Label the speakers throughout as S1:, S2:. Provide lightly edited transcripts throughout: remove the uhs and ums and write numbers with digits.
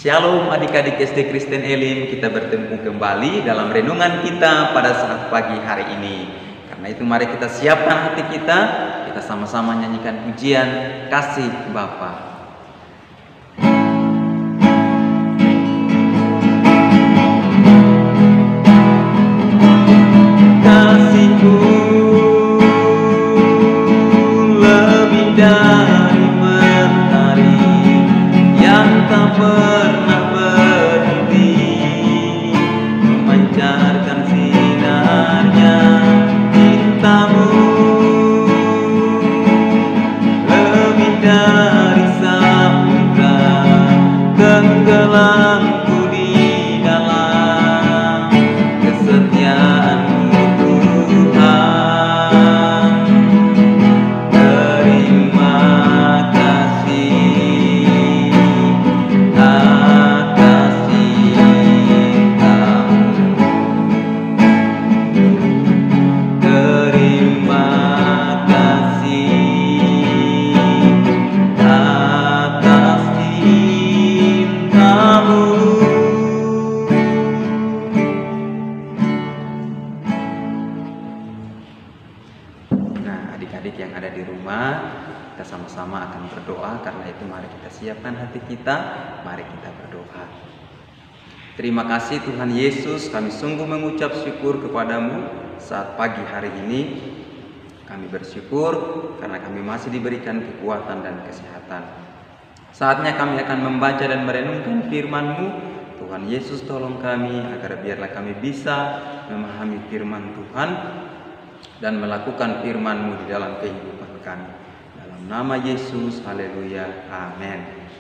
S1: Shalom adik-adik SD Kristen Elim, kita bertemu kembali dalam renungan kita pada saat pagi hari ini. Karena itu mari kita siapkan hati kita sama-sama nyanyikan pujian Kasih Bapa. Kasihku lebih dari mentari yang tak pernah berhenti memancarkan sinarnya. Cintamu lebih dari samudra, tenggelamku di dalam kesetiaanmu Tuhan. Terima kasih atas cintamu. Terima kasih atas cintamu. Nah, adik-adik yang ada di rumah, kita sama-sama akan berdoa. Karena itu mari kita siapkan hati kita, mari kita berdoa. Terima kasih Tuhan Yesus, kami sungguh mengucap syukur kepadamu saat pagi hari ini. Kami bersyukur karena kami masih diberikan kekuatan dan kesehatan. Saatnya kami akan membaca dan merenungkan firman-Mu. Tuhan Yesus, tolong kami agar biarlah kami bisa memahami firman Tuhan dan melakukan firman-Mu di dalam kehidupan kami. Dalam nama Yesus, haleluya, amin.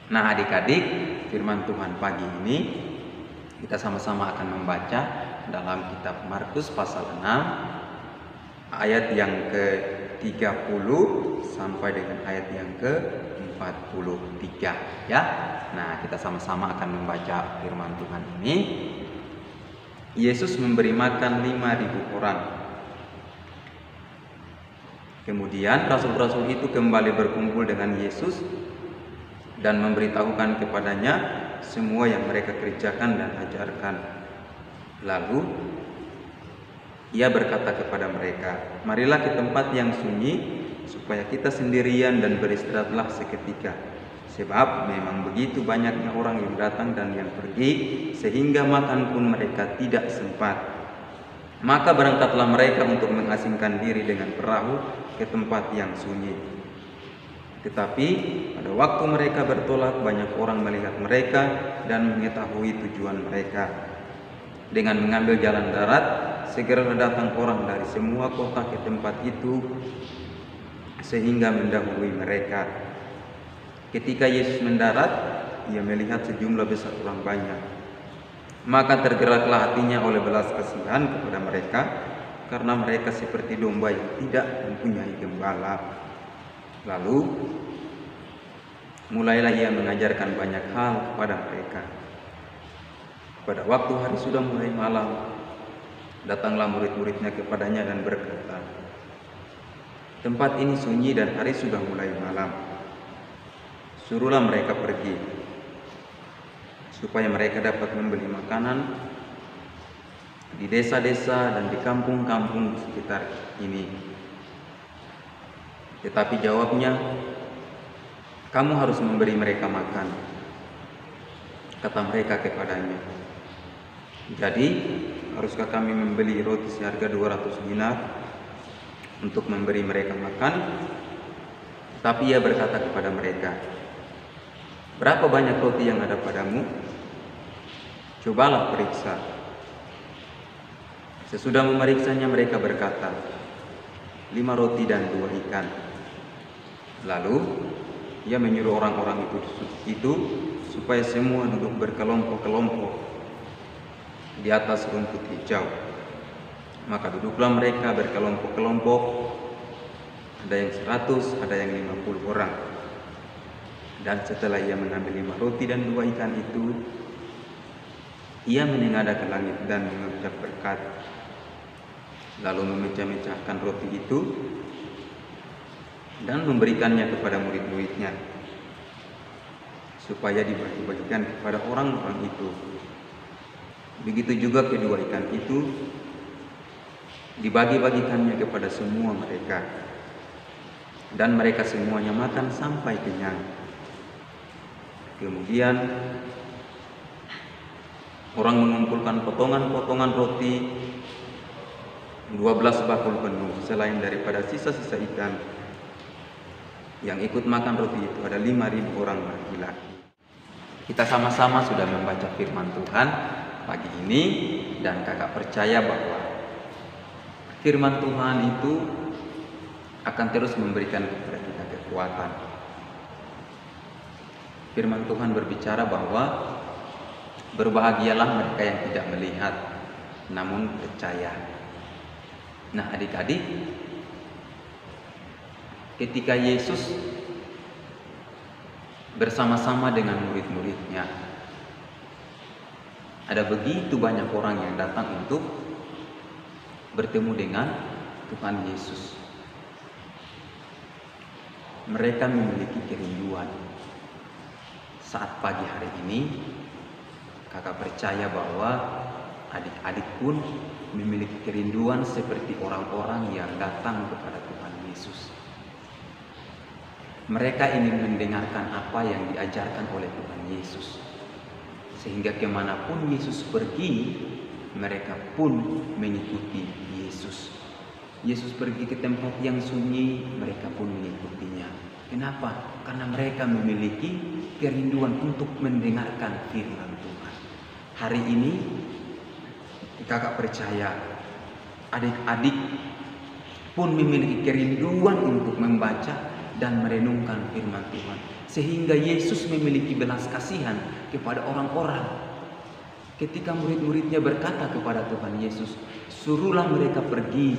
S1: Nah adik-adik, firman Tuhan pagi ini kita sama-sama akan membaca dalam kitab Markus pasal 6 ayat yang ke-30 sampai dengan ayat yang ke-43 ya. Nah, kita sama-sama akan membaca firman Tuhan ini. Yesus memberi makan 5.000 orang. Kemudian rasul-rasul itu kembali berkumpul dengan Yesus dan memberitahukan kepadanya semua yang mereka kerjakan dan ajarkan. Lalu ia berkata kepada mereka, "Marilah ke tempat yang sunyi, supaya kita sendirian dan beristirahatlah seketika. Sebab memang begitu banyaknya orang yang datang dan yang pergi, sehingga makan pun mereka tidak sempat." Maka berangkatlah mereka untuk mengasingkan diri dengan perahu ke tempat yang sunyi. Tetapi pada waktu mereka bertolak, banyak orang melihat mereka dan mengetahui tujuan mereka. Dengan mengambil jalan darat, segera datang orang dari semua kota ke tempat itu, sehingga mendahului mereka. Ketika Yesus mendarat, ia melihat sejumlah besar orang banyak. Maka tergeraklah hatinya oleh belas kasihan kepada mereka, karena mereka seperti domba yang tidak mempunyai gembala. Lalu mulailah ia mengajarkan banyak hal kepada mereka. Pada waktu hari sudah mulai malam, datanglah murid-muridnya kepadanya dan berkata, "Tempat ini sunyi dan hari sudah mulai malam. Suruhlah mereka pergi, supaya mereka dapat membeli makanan di desa-desa dan di kampung-kampung di sekitar ini." Tetapi jawabnya, "Kamu harus memberi mereka makan," kata mereka kepadanya. "Jadi, haruskah kami membeli roti seharga 200 dinar untuk memberi mereka makan?" Tapi ia berkata kepada mereka, "Berapa banyak roti yang ada padamu? Cobalah periksa." Sesudah memeriksanya, mereka berkata, 5 roti dan 2 ikan. Lalu ia menyuruh orang-orang itu supaya semua duduk berkelompok-kelompok di atas rumput hijau. Maka duduklah mereka berkelompok-kelompok, ada yang 100, ada yang 50 orang. Dan setelah ia mengambil 5 roti dan 2 ikan itu, ia menengadah ke langit dan mengucap berkat. Lalu memecah-mecahkan roti itu dan memberikannya kepada murid-muridnya, supaya dibagi-bagikan kepada orang-orang itu. Begitu juga kedua ikan itu dibagi-bagikannya kepada semua mereka, dan mereka semuanya makan sampai kenyang. Kemudian orang mengumpulkan potongan-potongan roti 12 bakul penuh, selain daripada sisa-sisa ikan. Yang ikut makan roti itu ada 5.000 orang laki-laki. Kita sama-sama sudah membaca firman Tuhan pagi ini, dan kakak percaya bahwa firman Tuhan itu akan terus memberikan kepada kita kekuatan. Firman Tuhan berbicara bahwa berbahagialah mereka yang tidak melihat namun percaya. Nah, adik-adik, ketika Yesus bersama-sama dengan murid-muridnya, ada begitu banyak orang yang datang untuk bertemu dengan Tuhan Yesus. Mereka memiliki kerinduan. Saat pagi hari ini, kakak percaya bahwa adik-adik pun memiliki kerinduan seperti orang-orang yang datang kepada Tuhan Yesus. Mereka ingin mendengarkan apa yang diajarkan oleh Tuhan Yesus, sehingga kemanapun Yesus pergi, mereka pun mengikuti Yesus. Yesus pergi ke tempat yang sunyi, mereka pun mengikutinya. Kenapa? Karena mereka memiliki kerinduan untuk mendengarkan firman Tuhan. Hari ini kakak percaya adik-adik pun memiliki kerinduan untuk membaca dan merenungkan firman Tuhan, sehingga Yesus memiliki belas kasihan kepada orang-orang. Ketika murid-muridnya berkata kepada Tuhan Yesus, suruhlah mereka pergi,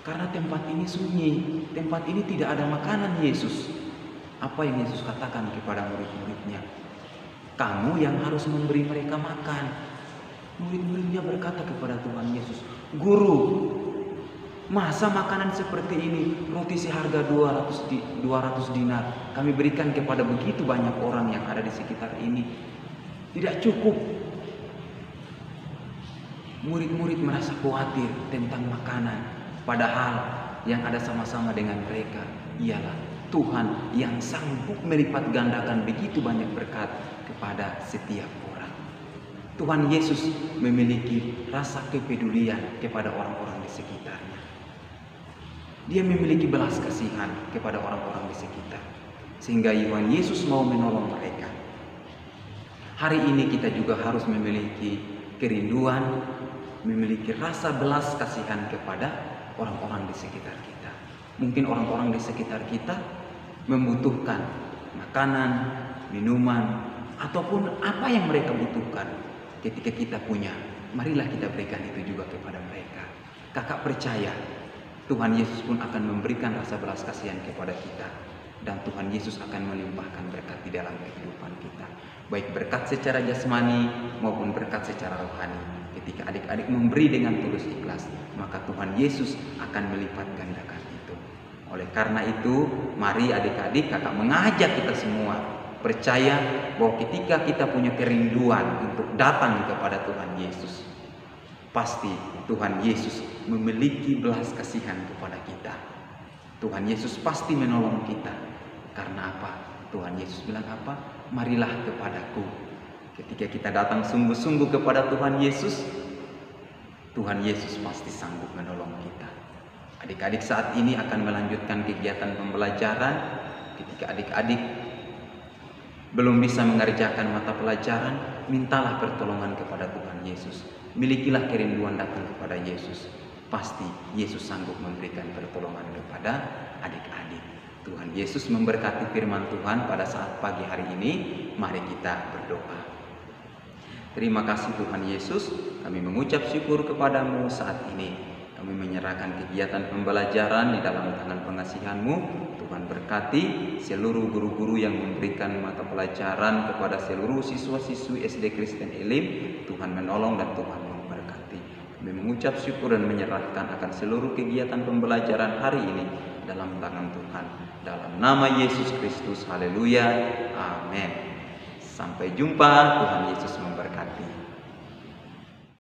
S1: karena tempat ini sunyi, tempat ini tidak ada makanan. Yesus, apa yang Yesus katakan kepada murid-muridnya? Kamu yang harus memberi mereka makan. Murid-muridnya berkata kepada Tuhan Yesus, Guru, masa makanan seperti ini, roti seharga 200 dinar, kami berikan kepada begitu banyak orang yang ada di sekitar ini, tidak cukup. Murid-murid merasa khawatir tentang makanan, padahal yang ada sama-sama dengan mereka ialah Tuhan yang sanggup melipat gandakan begitu banyak berkat kepada setiap orang. Tuhan Yesus memiliki rasa kepedulian kepada orang-orang di sekitarnya. Dia memiliki belas kasihan kepada orang-orang di sekitar, sehingga Tuhan Yesus mau menolong mereka. Hari ini kita juga harus memiliki kerinduan, memiliki rasa belas kasihan kepada orang-orang di sekitar kita. Mungkin orang-orang di sekitar kita membutuhkan makanan, minuman, ataupun apa yang mereka butuhkan. Ketika kita punya, marilah kita berikan itu juga kepada mereka. Kakak percaya Tuhan Yesus pun akan memberikan rasa belas kasihan kepada kita, dan Tuhan Yesus akan melimpahkan berkat di dalam kehidupan kita, baik berkat secara jasmani maupun berkat secara rohani. Ketika adik-adik memberi dengan tulus ikhlas, maka Tuhan Yesus akan melipat gandakan itu. Oleh karena itu, mari adik-adik, kakak mengajak kita semua percaya bahwa ketika kita punya kerinduan untuk datang kepada Tuhan Yesus, pasti Tuhan Yesus memiliki belas kasihan kepada kita. Tuhan Yesus pasti menolong kita. Karena apa? Tuhan Yesus bilang apa? Marilah kepadaku. Ketika kita datang sungguh-sungguh kepada Tuhan Yesus, Tuhan Yesus pasti sanggup menolong kita. Adik-adik saat ini akan melanjutkan kegiatan pembelajaran. Ketika adik-adik belum bisa mengerjakan mata pelajaran, mintalah pertolongan kepada Tuhan Yesus. Milikilah kerinduan datang kepada Yesus. Pasti Yesus sanggup memberikan pertolongan kepada adik-adik. Tuhan Yesus memberkati firman Tuhan pada saat pagi hari ini. Mari kita berdoa. Terima kasih Tuhan Yesus, kami mengucap syukur kepadamu saat ini. Kami menyerahkan kegiatan pembelajaran di dalam tangan pengasihan-Mu. Tuhan berkati seluruh guru-guru yang memberikan mata pelajaran kepada seluruh siswa-siswi SD Kristen Elim. Tuhan menolong dan Tuhan memberkati. Kami mengucap syukur dan menyerahkan akan seluruh kegiatan pembelajaran hari ini dalam tangan Tuhan. Dalam nama Yesus Kristus, haleluya, amin. Sampai jumpa, Tuhan Yesus memberkati.